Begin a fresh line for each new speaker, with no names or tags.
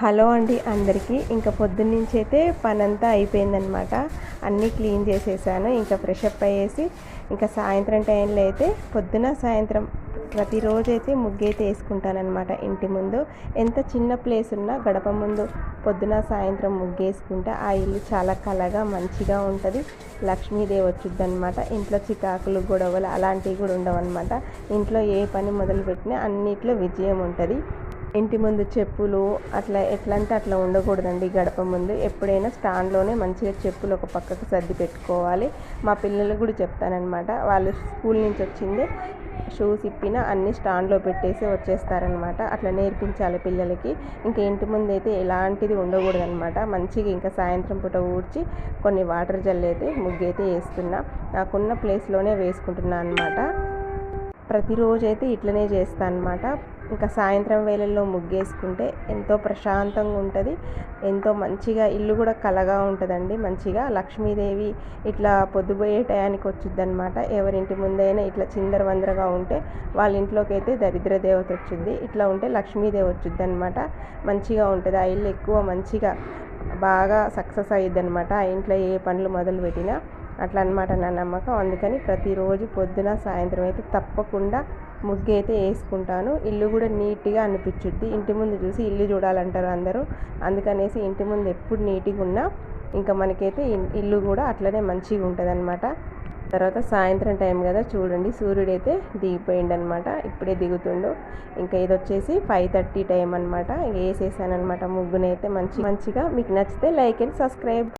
Hello అండి అందరికీ. ఇంకా పొద్దున్నుంచి అయితే పనంతా అయిపోయిందనమాట. అన్నీ క్లీన్ చేసేసాను. ఇంకా ఫ్రెష్ అప్ అయ్యేసి ఇంకా సాయంత్రం టైంలో అయితే పొద్దున సాయంత్రం ప్రతిరోజైతే ముగ్గైతే వేసుకుంటానమాట ఇంటి ముందు. ఎంత చిన్న ప్లేస్ ఉన్నా గడప ముందు పొద్దున సాయంత్రం ముగ్గేసుకుంటే ఆ ఇల్లు చాలా కళగా మంచిగా ఉంటుంది. లక్ష్మీదేవి వచ్చింది అనమాట. ఇంట్లో చికాకులు గొడవలు అలాంటివి కూడా ఉండవన్నమాట. ఇంట్లో ఏ పని మొదలుపెట్టినా అన్నిట్లో విజయం ఉంటుంది. ఇంటి ముందు చెప్పులు అట్లా ఎట్లా అంటే అట్లా ఉండకూడదండి. గడప ముందు ఎప్పుడైనా స్టాండ్లోనే మంచిగా చెప్పులు ఒక పక్కకు సర్ది పెట్టుకోవాలి. మా పిల్లలకు కూడా చెప్తానమాట. వాళ్ళు స్కూల్ నుంచి వచ్చింది షూస్ ఇప్పిన అన్ని స్టాండ్లో పెట్టేసి వచ్చేస్తారనమాట. అట్లా నేర్పించాలి పిల్లలకి. ఇంకా ఇంటి ముందు అయితే ఎలాంటిది ఉండకూడదనమాట. మంచిగా ఇంకా సాయంత్రం పూట ఊడ్చి కొన్ని వాటర్ జల్లైతే ముగ్గైతే వేస్తున్నా. నాకున్న ప్లేస్లోనే వేసుకుంటున్నా అనమాట. ప్రతిరోజు అయితే ఇట్లనే చేస్తాను అనమాట. ఇంకా సాయంత్రం వేళల్లో ముగ్గేసుకుంటే ఎంతో ప్రశాంతంగా ఉంటుంది. ఎంతో మంచిగా ఇల్లు కూడా కళగా ఉంటుందండి. మంచిగా లక్ష్మీదేవి ఇట్లా పొద్దుపోయే టయానికి వచ్చింది అనమాట. ఎవరింటి ముందైనా ఇట్లా చిందరవందరగా ఉంటే వాళ్ళ ఇంట్లోకి అయితే దరిద్ర దేవత వచ్చింది. ఇట్లా ఉంటే లక్ష్మీదేవి వచ్చింది అనమాట. మంచిగా ఉంటుంది ఆ ఇల్లు. ఎక్కువ మంచిగా బాగా సక్సెస్ అయ్యిద్ది అనమాట. ఆ ఇంట్లో ఏ పనులు మొదలు పెట్టినా అట్లా అనమాట నా నమ్మకం. అందుకని ప్రతిరోజు పొద్దున సాయంత్రం అయితే తప్పకుండా ముగ్గు అయితే వేసుకుంటాను. ఇల్లు కూడా నీట్గా అనిపించుద్ది. ఇంటి ముందు చూసి ఇల్లు చూడాలంటారు అందరూ. అందుకనేసి ఇంటి ముందు ఎప్పుడు నీట్గా ఉన్నా ఇంకా మనకైతే ఇల్లు కూడా అట్లనే మంచిగా ఉంటుంది అనమాట. తర్వాత సాయంత్రం టైం కదా చూడండి, సూర్యుడైతే దిగిపోయిండనమాట. ఇప్పుడే దిగుతుండు. ఇంకా ఇది వచ్చేసి 5:30 టైం అనమాట. వేసేసాను అనమాట ముగ్గునైతే మంచిగా. మీకు నచ్చితే లైక్ అండ్ సబ్స్క్రైబ్.